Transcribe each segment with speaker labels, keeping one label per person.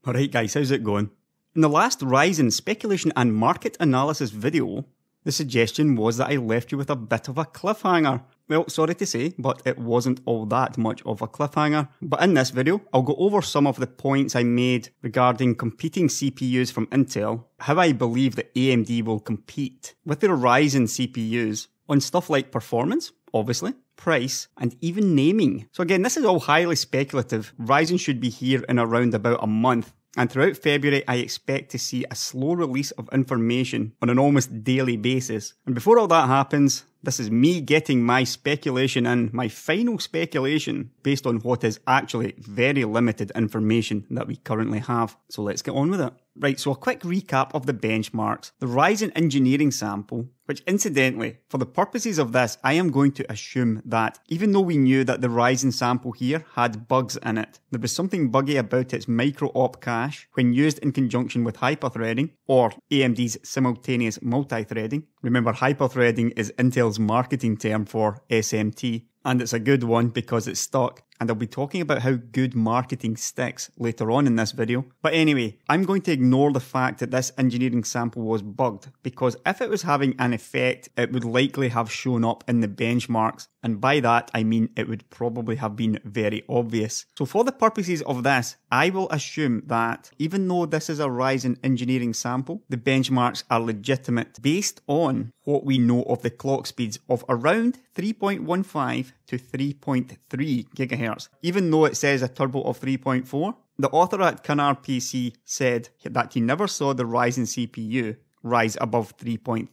Speaker 1: Alright guys, how's it going? In the last Ryzen speculation and market analysis video, the suggestion was that I left you with a bit of a cliffhanger. Well, sorry to say, but it wasn't all that much of a cliffhanger. But in this video, I'll go over some of the points I made regarding competing CPUs from Intel, how I believe that AMD will compete with their Ryzen CPUs on stuff like performance, obviously, price, and even naming. So again, this is all highly speculative. Ryzen should be here in around about a month. And throughout February, I expect to see a slow release of information on an almost daily basis. And before all that happens, this is me getting my speculation in, my final speculation, based on what is actually very limited information that we currently have. So let's get on with it. Right, so a quick recap of the benchmarks. The Ryzen engineering sample, which incidentally, for the purposes of this, I am going to assume that even though we knew that the Ryzen sample here had bugs in it, there was something buggy about its micro-op cache when used in conjunction with hyperthreading, or AMD's simultaneous multi-threading. Remember, hyperthreading is Intel's marketing term for SMT, and it's a good one because it's stuck. And I'll be talking about how good marketing sticks later on in this video. But anyway, I'm going to ignore the fact that this engineering sample was bugged, because if it was having an effect, it would likely have shown up in the benchmarks. And by that, I mean it would probably have been very obvious. So for the purposes of this, I will assume that even though this is a Ryzen engineering sample, the benchmarks are legitimate based on what we know of the clock speeds of around 3.15 to 3.3 GHz. Even though it says a turbo of 3.4, the author at Canard PC said that he never saw the Ryzen CPU rise above 3.3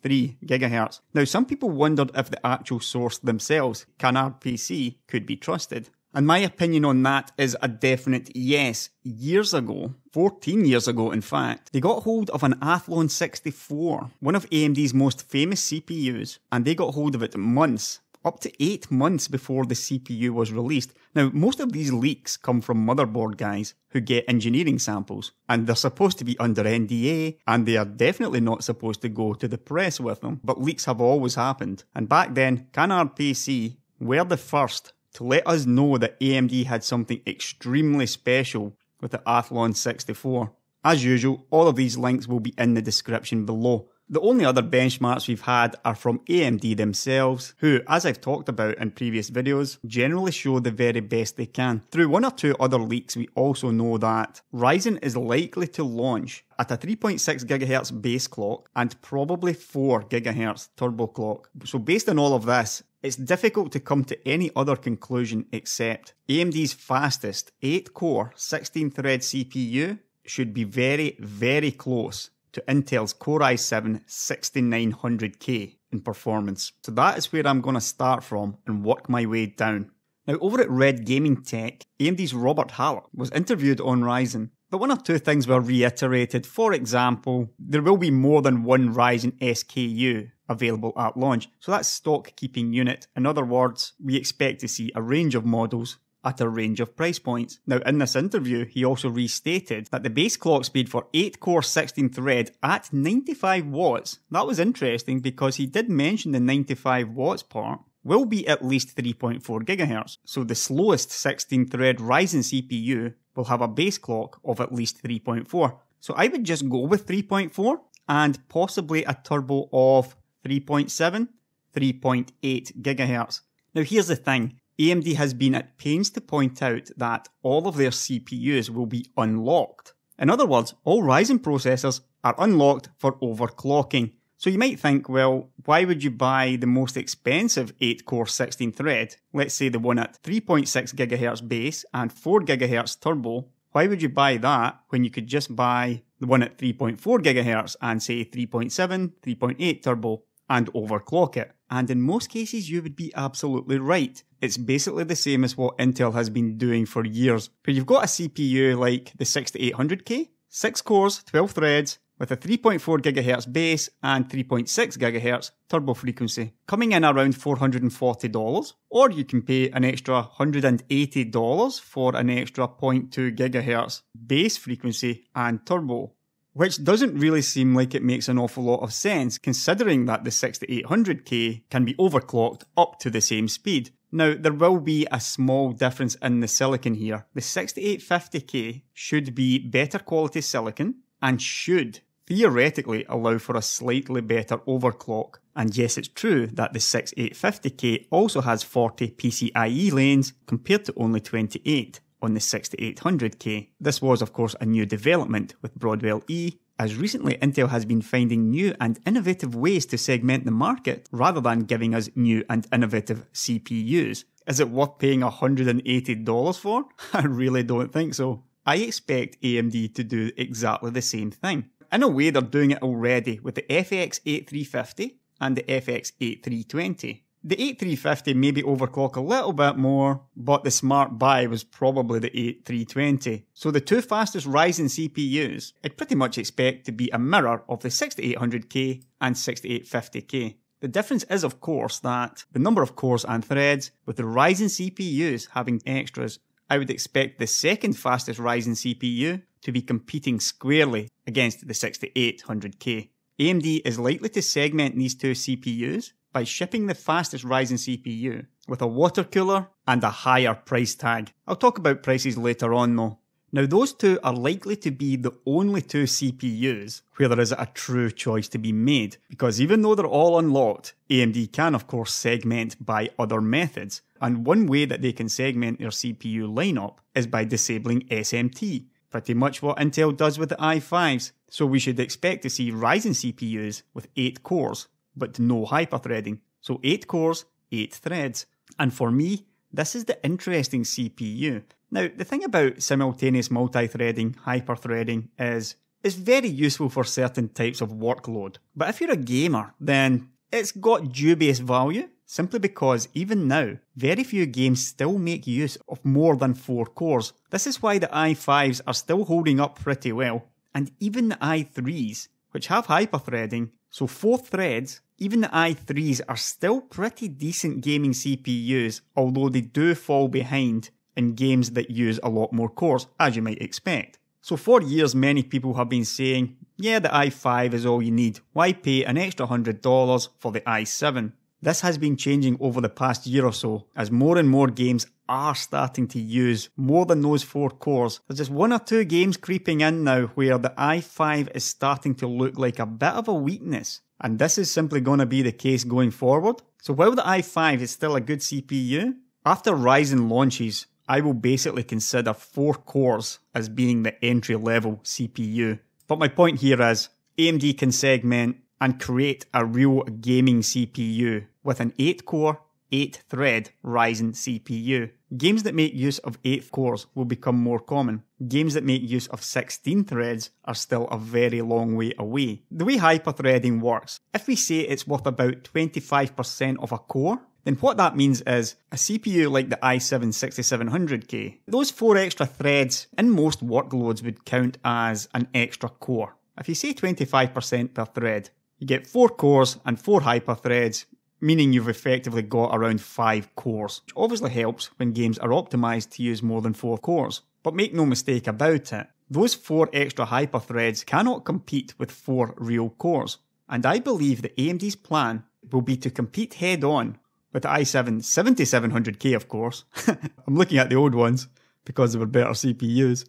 Speaker 1: GHz. Now, some people wondered if the actual source themselves, Canard PC, could be trusted. And my opinion on that is a definite yes. Years ago, 14 years ago in fact, they got hold of an Athlon 64, one of AMD's most famous CPUs, and they got hold of it months, up to 8 months before the CPU was released. Now, most of these leaks come from motherboard guys who get engineering samples, and they're supposed to be under NDA, and they are definitely not supposed to go to the press with them, but leaks have always happened. And back then, Canard PC were the first to let us know that AMD had something extremely special with the Athlon 64. As usual, all of these links will be in the description below. The only other benchmarks we've had are from AMD themselves, who, as I've talked about in previous videos, generally show the very best they can. Through one or two other leaks, we also know that Ryzen is likely to launch at a 3.6 GHz base clock and probably 4 GHz turbo clock. So based on all of this, it's difficult to come to any other conclusion except AMD's fastest 8-core 16-thread CPU should be very, very close to Intel's Core i7 6900K in performance. So that is where I'm going to start from and work my way down. Now, over at Red Gaming Tech, AMD's Robert Hallett was interviewed on Ryzen, but one or two things were reiterated. For example, there will be more than one Ryzen SKU available at launch, so that's stock keeping unit. In other words, we expect to see a range of models at a range of price points. Now, in this interview, he also restated that the base clock speed for 8-core 16-thread at 95 watts, that was interesting because he did mention the 95 watts part, will be at least 3.4 GHz. So the slowest 16-thread Ryzen CPU will have a base clock of at least 3.4. So I would just go with 3.4 and possibly a turbo of 3.7, 3.8 GHz. Now here's the thing. AMD has been at pains to point out that all of their CPUs will be unlocked. In other words, all Ryzen processors are unlocked for overclocking. So you might think, well, why would you buy the most expensive 8-core 16-thread, let's say the one at 3.6 GHz base and 4 GHz turbo, why would you buy that when you could just buy the one at 3.4 GHz and say 3.7, 3.8 turbo and overclock it? And in most cases, you would be absolutely right. It's basically the same as what Intel has been doing for years. But you've got a CPU like the 6800K, 6 cores, 12 threads, with a 3.4 GHz base and 3.6 GHz turbo frequency, coming in around $440, or you can pay an extra $180 for an extra 0.2 GHz base frequency and turbo. Which doesn't really seem like it makes an awful lot of sense, considering that the 6800K can be overclocked up to the same speed. Now, there will be a small difference in the silicon here. The 6850K should be better quality silicon and should theoretically allow for a slightly better overclock. And yes, it's true that the 6850K also has 40 PCIe lanes compared to only 28 on the 6800K. This was of course a new development with Broadwell E, as recently Intel has been finding new and innovative ways to segment the market rather than giving us new and innovative CPUs. Is it worth paying $180 for? I really don't think so. I expect AMD to do exactly the same thing. In a way, they're doing it already with the FX 8350 and the FX 8320. The 8350 maybe overclock a little bit more, but the smart buy was probably the 8320. So the two fastest Ryzen CPUs, I'd pretty much expect to be a mirror of the 6800K and 6850K. The difference is of course that the number of cores and threads, with the Ryzen CPUs having extras, I would expect the second fastest Ryzen CPU to be competing squarely against the 6800K. AMD is likely to segment these two CPUs by shipping the fastest Ryzen CPU with a water cooler and a higher price tag. I'll talk about prices later on though. Now those two are likely to be the only two CPUs where there is a true choice to be made, because even though they're all unlocked, AMD can of course segment by other methods, and one way that they can segment their CPU lineup is by disabling SMT. Pretty much what Intel does with the i5s, so we should expect to see Ryzen CPUs with 8 cores, but no hyperthreading. So 8 cores, 8 threads. And for me, this is the interesting CPU. Now, the thing about simultaneous multi-threading, hyperthreading is it's very useful for certain types of workload. But if you're a gamer, then it's got dubious value, simply because even now, very few games still make use of more than 4 cores. This is why the i5s are still holding up pretty well. And even the i3s, which have hyperthreading, so 4 threads, even the i3s are still pretty decent gaming CPUs, although they do fall behind in games that use a lot more cores, as you might expect. So for years many people have been saying, yeah, the i5 is all you need, why pay an extra $100 for the i7? This has been changing over the past year or so, as more and more games are starting to use more than those 4 cores. There's just 1 or 2 games creeping in now where the i5 is starting to look like a bit of a weakness. And this is simply going to be the case going forward. So while the i5 is still a good CPU, after Ryzen launches, I will basically consider 4 cores as being the entry level CPU. But my point here is, AMD can segment and create a real gaming CPU with an 8-core, 8-thread Ryzen CPU. Games that make use of 8 cores will become more common. Games that make use of 16 threads are still a very long way away. The way hyperthreading works, if we say it's worth about 25% of a core, then what that means is a CPU like the i7 6700K, those 4 extra threads in most workloads would count as an extra core. If you say 25% per thread, you get 4 cores and 4 hyperthreads, meaning you've effectively got around 5 cores, which obviously helps when games are optimised to use more than 4 cores. But make no mistake about it, those 4 extra hyperthreads cannot compete with 4 real cores. And I believe that AMD's plan will be to compete head on with the i7 7700K, of course. I'm looking at the old ones because they were better CPUs.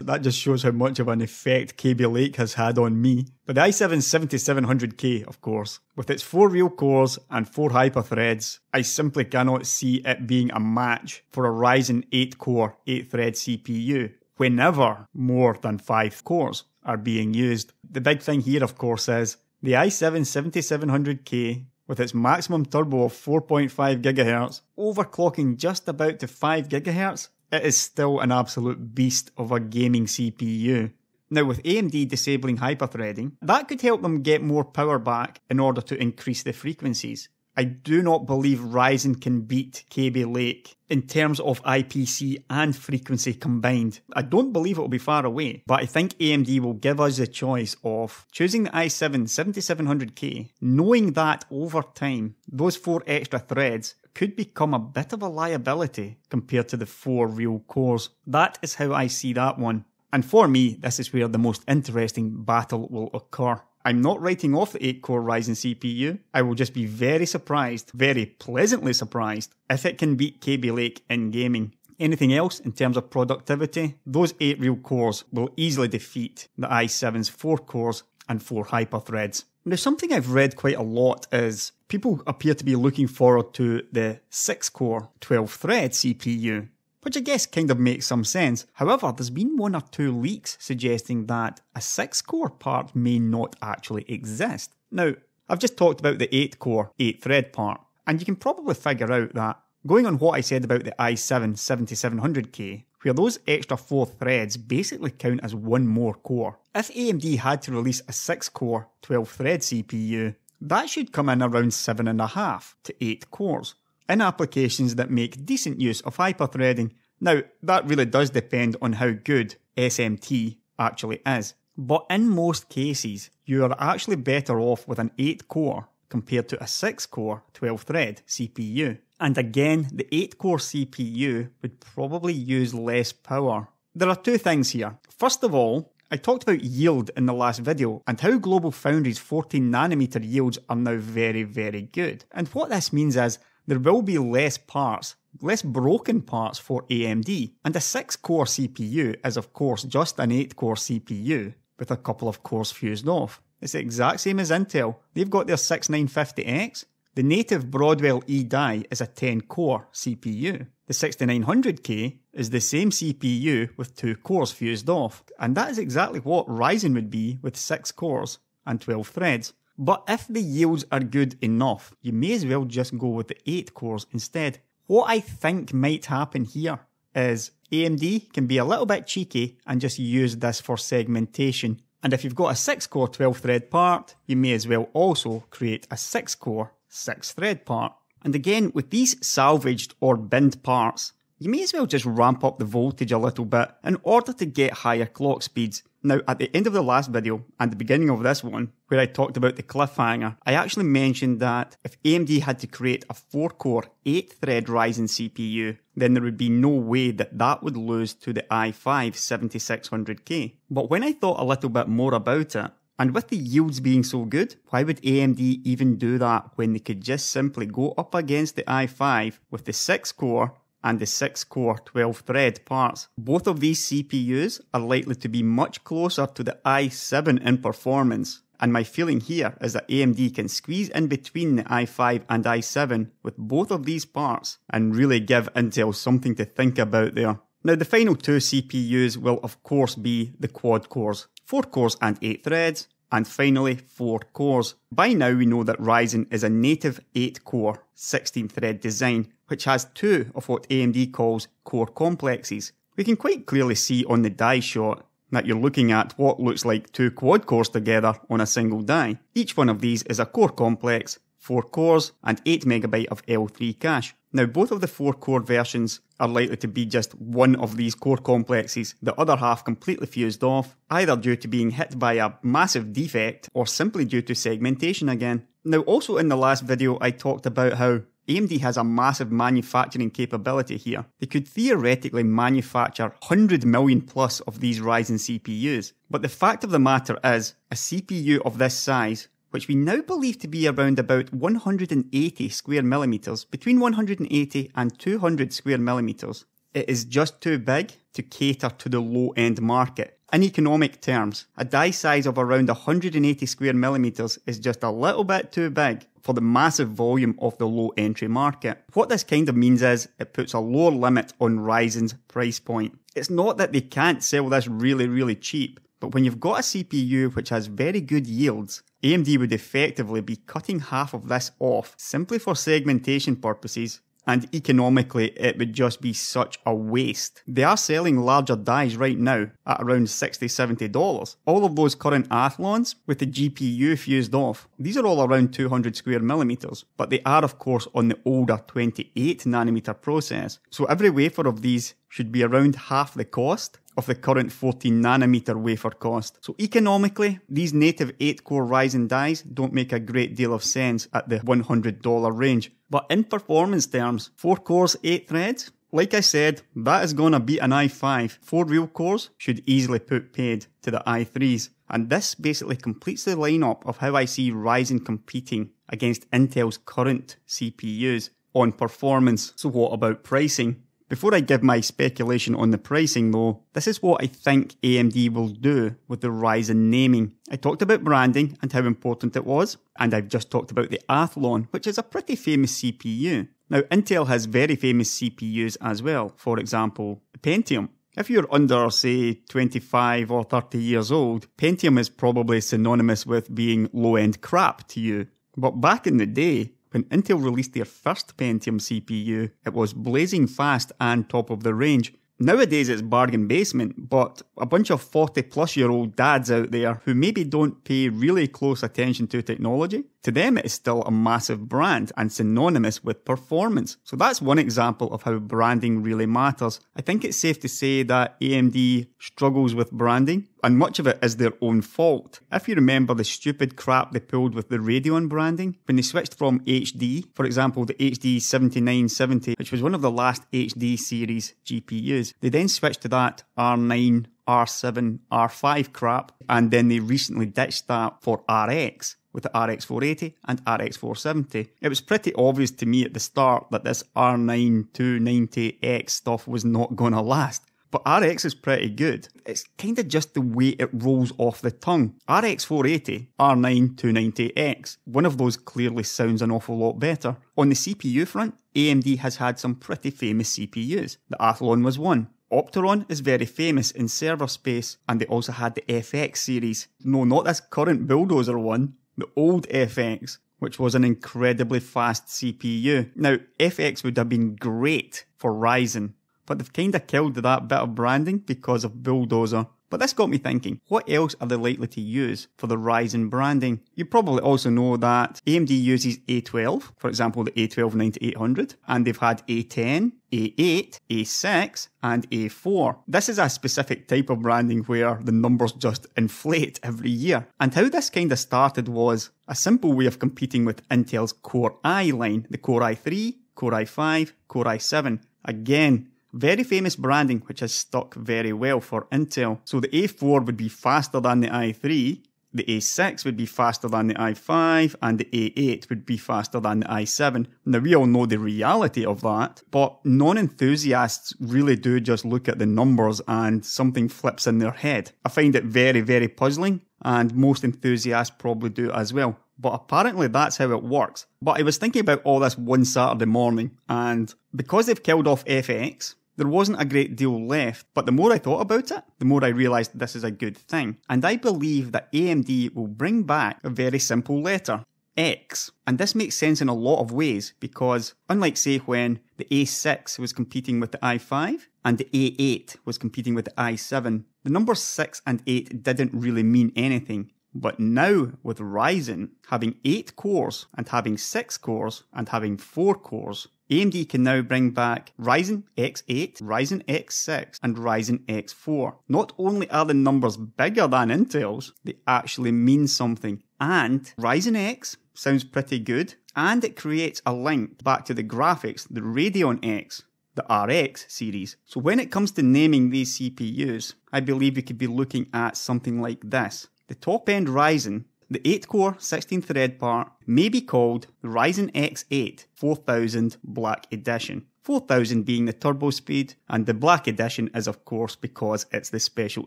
Speaker 1: That just shows how much of an effect Kaby Lake has had on me. But the i7 7700K, of course, with its 4 real cores and 4 hyperthreads, I simply cannot see it being a match for a Ryzen 8-core, 8-thread CPU, whenever more than 5 cores are being used. The big thing here, of course, is the i7 7700K, with its maximum turbo of 4.5 GHz, overclocking just about to 5 GHz, it is still an absolute beast of a gaming CPU. Now with AMD disabling hyperthreading, that could help them get more power back in order to increase the frequencies. I do not believe Ryzen can beat Kaby Lake in terms of IPC and frequency combined. I don't believe it will be far away, but I think AMD will give us the choice of choosing the i7 7700K, knowing that over time, those 4 extra threads could become a bit of a liability compared to the 4 real cores. That is how I see that one. And for me, this is where the most interesting battle will occur. I'm not writing off the 8-core Ryzen CPU. I will just be very surprised, very pleasantly surprised, if it can beat Kaby Lake in gaming. Anything else in terms of productivity? Those 8 real cores will easily defeat the i7's 4 cores and 4 hyperthreads. Now, something I've read quite a lot is people appear to be looking forward to the 6-core 12-thread CPU, which I guess kind of makes some sense. However, there's been 1 or 2 leaks suggesting that a 6-core part may not actually exist. Now, I've just talked about the 8-core 8-thread part, and you can probably figure out that going on what I said about the i7 7700K, where those extra 4 threads basically count as 1 more core. If AMD had to release a 6-core 12-thread CPU, that should come in around 7.5 to 8 cores, in applications that make decent use of hyperthreading. Now, that really does depend on how good SMT actually is. But in most cases, you are actually better off with an 8-core compared to a 6-core 12-thread CPU. And again, the 8-core CPU would probably use less power. There are 2 things here. First of all, I talked about yield in the last video and how GlobalFoundries 14nm yields are now very, very good. And what this means is there will be less parts, less broken parts for AMD. And a 6-core CPU is of course just an 8-core CPU with a couple of cores fused off. It's the exact same as Intel. They've got their 6950X. The native Broadwell E-die is a 10-core CPU. The 6900K is the same CPU with 2 cores fused off. And that is exactly what Ryzen would be with 6 cores and 12 threads. But if the yields are good enough, you may as well just go with the 8 cores instead. What I think might happen here is AMD can be a little bit cheeky and just use this for segmentation. And if you've got a 6-core 12-thread part, you may as well also create a 6-core 6-thread part. And again, with these salvaged or binned parts, you may as well just ramp up the voltage a little bit in order to get higher clock speeds. Now, at the end of the last video and the beginning of this one, where I talked about the cliffhanger, I actually mentioned that if AMD had to create a 4-core 8-thread Ryzen CPU, then there would be no way that that would lose to the i5 7600K. But when I thought a little bit more about it, and with the yields being so good, why would AMD even do that when they could just simply go up against the i5 with the 6-core and the 6-core 12-thread parts? Both of these CPUs are likely to be much closer to the i7 in performance, and my feeling here is that AMD can squeeze in between the i5 and i7 with both of these parts and really give Intel something to think about there. Now, the final 2 CPUs will of course be the quad cores, 4 cores and 8 threads, and finally 4 cores. By now we know that Ryzen is a native 8-core 16-thread design, which has 2 of what AMD calls core complexes. We can quite clearly see on the die shot that you're looking at what looks like 2 quad cores together on a single die. Each one of these is a core complex, 4 cores and 8MB of L3 cache. Now, both of the 4-core versions are likely to be just one of these core complexes, the other half completely fused off, either due to being hit by a massive defect or simply due to segmentation again. Now, also in the last video I talked about how AMD has a massive manufacturing capability here. They could theoretically manufacture 100 million plus of these Ryzen CPUs. But the fact of the matter is, a CPU of this size, which we now believe to be around about 180 square millimeters, between 180 and 200 square millimeters, it is just too big to cater to the low-end market. In economic terms, a die size of around 180 square millimeters is just a little bit too big for the massive volume of the low-entry market. What this kind of means is it puts a lower limit on Ryzen's price point. It's not that they can't sell this really cheap, but when you've got a CPU which has very good yields, AMD would effectively be cutting half of this off simply for segmentation purposes, and economically it would just be such a waste. They are selling larger dies right now at around $60-70. All of those current Athlons with the GPU fused off, these are all around 200 square millimeters, but they are of course on the older 28nm process. So every wafer of these should be around half the cost of the current 14nm wafer cost. So economically, these native 8-core Ryzen dies don't make a great deal of sense at the $100 range. But in performance terms, 4 cores, 8 threads, like I said, that is gonna beat an i5. 4 real cores should easily put paid to the i3s. And this basically completes the lineup of how I see Ryzen competing against Intel's current CPUs on performance. So what about pricing? Before I give my speculation on the pricing though, this is what I think AMD will do with the Ryzen naming. I talked about branding and how important it was, and I've just talked about the Athlon, which is a pretty famous CPU. Now Intel has very famous CPUs as well, for example, the Pentium. If you're under, say, 25 or 30 years old, Pentium is probably synonymous with being low-end crap to you. But back in the day, when Intel released their first Pentium CPU, it was blazing fast and top of the range. Nowadays it's bargain basement, but a bunch of 40-plus-year-old dads out there who maybe don't pay really close attention to technology, to them it is still a massive brand and synonymous with performance. So that's one example of how branding really matters. I think it's safe to say that AMD struggles with branding, and much of it is their own fault. If you remember the stupid crap they pulled with the Radeon branding, when they switched from HD, for example the HD 7970, which was one of the last HD series GPUs, they then switched to that R9, R7, R5 crap, and then they recently ditched that for RX, with the RX 480 and RX 470. It was pretty obvious to me at the start that this R9 290X stuff was not gonna last. But RX is pretty good. It's kinda just the way it rolls off the tongue. RX 480, R9 290X, one of those clearly sounds an awful lot better. On the CPU front, AMD has had some pretty famous CPUs. The Athlon was one. Opteron is very famous in server space, and they also had the FX series. No, not this current Bulldozer one, the old FX, which was an incredibly fast CPU. Now, FX would have been great for Ryzen, but they've kinda killed that bit of branding because of Bulldozer. But this got me thinking, what else are they likely to use for the Ryzen branding? You probably also know that AMD uses A12, for example the A12-9800, and they've had A10, A8, A6, and A4. This is a specific type of branding where the numbers just inflate every year. And how this kind of started was a simple way of competing with Intel's Core i line, the Core i3, Core i5, Core i7. Again, very famous branding which has stuck very well for Intel. So the A4 would be faster than the i3, the A6 would be faster than the i5, and the A8 would be faster than the i7. Now we all know the reality of that, but non-enthusiasts really do just look at the numbers and something flips in their head. I find it very, very puzzling, and most enthusiasts probably do as well. But apparently that's how it works. But I was thinking about all this one Saturday morning, and because they've killed off FX, there wasn't a great deal left, but the more I thought about it, the more I realised this is a good thing. And I believe that AMD will bring back a very simple letter, X. And this makes sense in a lot of ways, because unlike say when the A6 was competing with the i5, and the A8 was competing with the i7, the numbers 6 and 8 didn't really mean anything. But now, with Ryzen having 8 cores, and having 6 cores, and having 4 cores, AMD can now bring back Ryzen X8, Ryzen X6, and Ryzen X4. Not only are the numbers bigger than Intel's, they actually mean something. And Ryzen X sounds pretty good, and it creates a link back to the graphics, the Radeon X, the RX series. So when it comes to naming these CPUs, I believe we could be looking at something like this. The top-end Ryzen, the 8-core 16-thread part, may be called the Ryzen X8 4000 Black Edition. 4000 being the turbo speed, and the Black Edition is of course because it's the special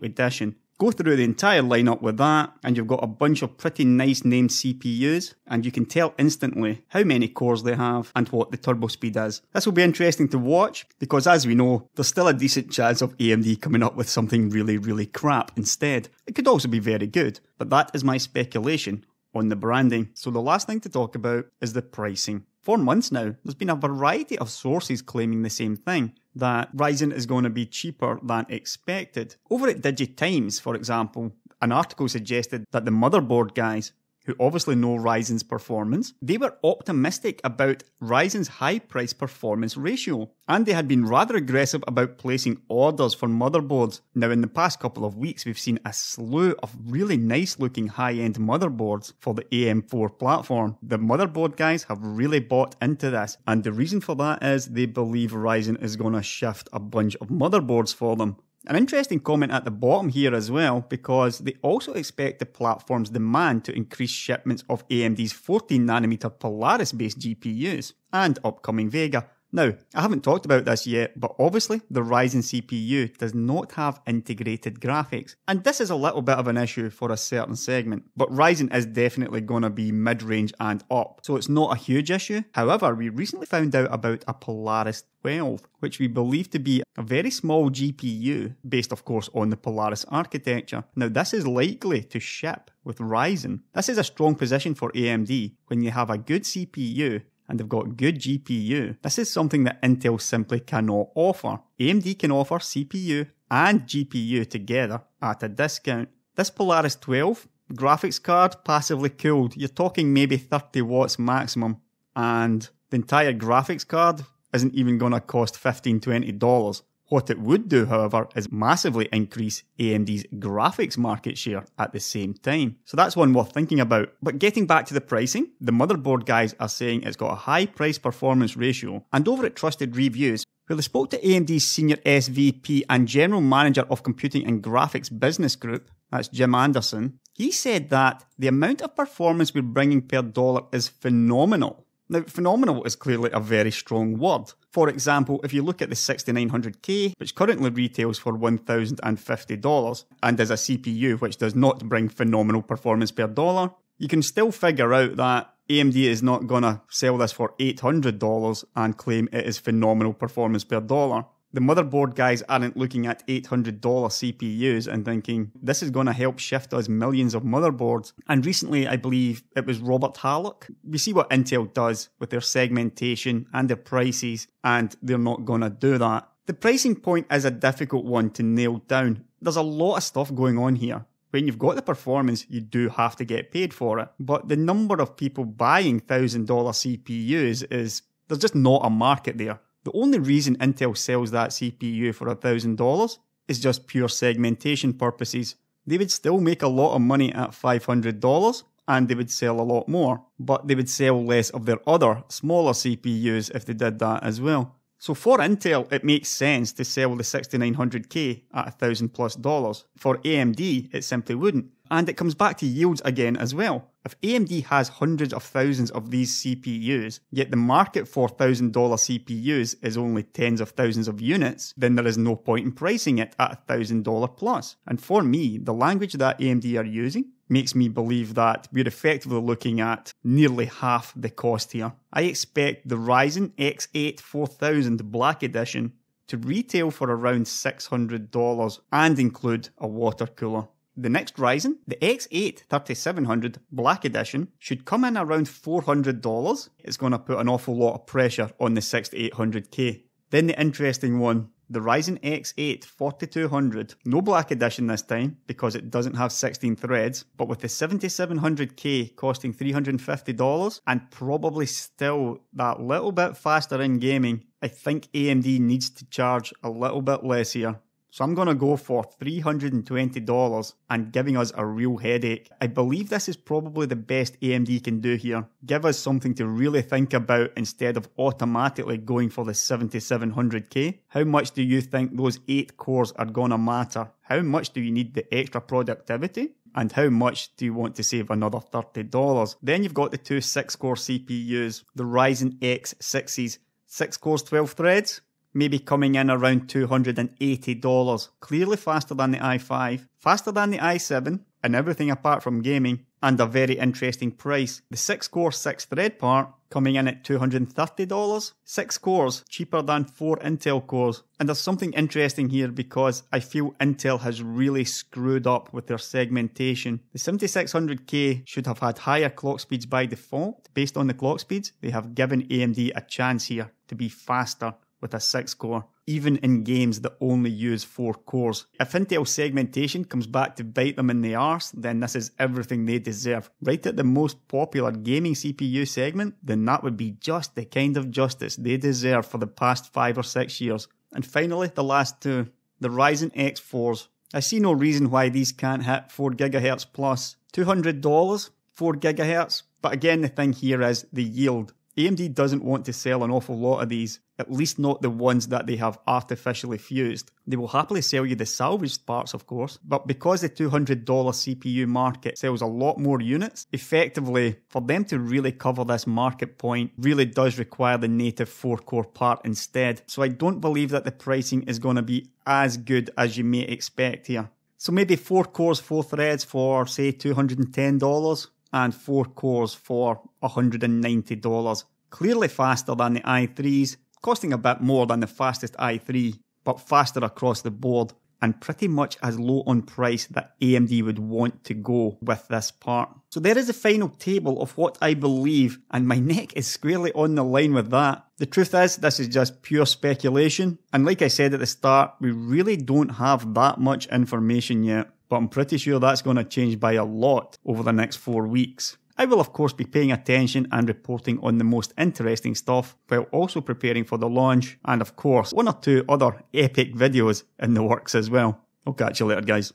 Speaker 1: edition. Go through the entire lineup with that, and you've got a bunch of pretty nice named CPUs, and you can tell instantly how many cores they have and what the turbo speed is. This will be interesting to watch, because as we know, there's still a decent chance of AMD coming up with something really, really crap instead. It could also be very good, but that is my speculation on the branding. So the last thing to talk about is the pricing. For months now, there's been a variety of sources claiming the same thing, that Ryzen is going to be cheaper than expected. Over at DigiTimes, for example, an article suggested that the motherboard guys, who obviously know Ryzen's performance, they were optimistic about Ryzen's high price performance ratio, and they had been rather aggressive about placing orders for motherboards. Now in the past couple of weeks we've seen a slew of really nice looking high-end motherboards for the AM4 platform. The motherboard guys have really bought into this, and the reason for that is they believe Ryzen is going to shift a bunch of motherboards for them. An interesting comment at the bottom here as well, because they also expect the platform's demand to increase shipments of AMD's 14nm Polaris-based GPUs and upcoming Vega. Now, I haven't talked about this yet, but obviously the Ryzen CPU does not have integrated graphics. And this is a little bit of an issue for a certain segment, but Ryzen is definitely going to be mid-range and up, so it's not a huge issue. However, we recently found out about a Polaris 12, which we believe to be a very small GPU, based of course on the Polaris architecture. Now, this is likely to ship with Ryzen. This is a strong position for AMD when you have a good CPU and they've got good GPU. This is something that Intel simply cannot offer. AMD can offer CPU and GPU together at a discount. This Polaris 12 graphics card, passively cooled, you're talking maybe 30 watts maximum, and the entire graphics card isn't even going to cost $15-20. What it would do, however, is massively increase AMD's graphics market share at the same time. So that's one worth thinking about. But getting back to the pricing, the motherboard guys are saying it's got a high price performance ratio, and over at Trusted Reviews, where they spoke to AMD's senior SVP and General Manager of Computing and Graphics Business Group, that's Jim Anderson, he said that the amount of performance we're bringing per dollar is phenomenal. Now, phenomenal is clearly a very strong word. For example, if you look at the 6900K, which currently retails for $1,050, and is a CPU which does not bring phenomenal performance per dollar, you can still figure out that AMD is not going to sell this for $800 and claim it is phenomenal performance per dollar. The motherboard guys aren't looking at $800 CPUs and thinking, this is going to help shift us millions of motherboards. And recently, I believe it was Robert Hallock. We see what Intel does with their segmentation and their prices, and they're not going to do that. The pricing point is a difficult one to nail down. There's a lot of stuff going on here. When you've got the performance, you do have to get paid for it. But the number of people buying $1,000 CPUs there's just not a market there. The only reason Intel sells that CPU for $1,000 is just pure segmentation purposes. They would still make a lot of money at $500 and they would sell a lot more, but they would sell less of their other smaller CPUs if they did that as well. So for Intel, it makes sense to sell the 6900K at $1,000+. For AMD, it simply wouldn't. And it comes back to yields again as well. If AMD has hundreds of thousands of these CPUs, yet the market for $1,000 CPUs is only tens of thousands of units, then there is no point in pricing it at $1,000 plus. And for me, the language that AMD are using makes me believe that we're effectively looking at nearly half the cost here. I expect the Ryzen X8 4000 Black Edition to retail for around $600 and include a water cooler. The next Ryzen, the X8 3700 Black Edition, should come in around $400. It's going to put an awful lot of pressure on the 6800K. Then the interesting one, the Ryzen X8 4200, no Black Edition this time because it doesn't have 16 threads, but with the 7700K costing $350 and probably still that little bit faster in gaming, I think AMD needs to charge a little bit less here. So I'm going to go for $320 and giving us a real headache. I believe this is probably the best AMD can do here. Give us something to really think about instead of automatically going for the 7700K. How much do you think those 8 cores are going to matter? How much do you need the extra productivity? And how much do you want to save another $30? Then you've got the two 6-core CPUs, the Ryzen X6s, 6 cores, 12 threads. Maybe coming in around $280. Clearly faster than the i5, faster than the i7, and everything apart from gaming, and a very interesting price. The 6-core, 6-thread part coming in at $230. 6 cores, cheaper than 4 Intel cores. And there's something interesting here because I feel Intel has really screwed up with their segmentation. The 7600K should have had higher clock speeds by default. Based on the clock speeds, they have given AMD a chance here to be faster with a 6-core, even in games that only use 4 cores. If Intel segmentation comes back to bite them in the arse, then this is everything they deserve. Right at the most popular gaming CPU segment, then that would be just the kind of justice they deserve for the past 5 or 6 years. And finally, the last two, the Ryzen X4s. I see no reason why these can't hit 4GHz plus. $200, 4GHz. But again, the thing here is the yield. AMD doesn't want to sell an awful lot of these, at least not the ones that they have artificially fused. They will happily sell you the salvaged parts, of course, but because the $200 CPU market sells a lot more units, effectively, for them to really cover this market point really does require the native 4-core part instead. So I don't believe that the pricing is going to be as good as you may expect here. So maybe 4 cores, 4 threads for say $210 and 4 cores for $190. Clearly faster than the i3s, costing a bit more than the fastest i3, but faster across the board and pretty much as low on price that AMD would want to go with this part. So there is a final table of what I believe, and my neck is squarely on the line with that. The truth is, this is just pure speculation, and like I said at the start, we really don't have that much information yet, but I'm pretty sure that's going to change by a lot over the next 4 weeks. I will of course be paying attention and reporting on the most interesting stuff while also preparing for the launch, and of course 1 or 2 other epic videos in the works as well. I'll catch you later, guys.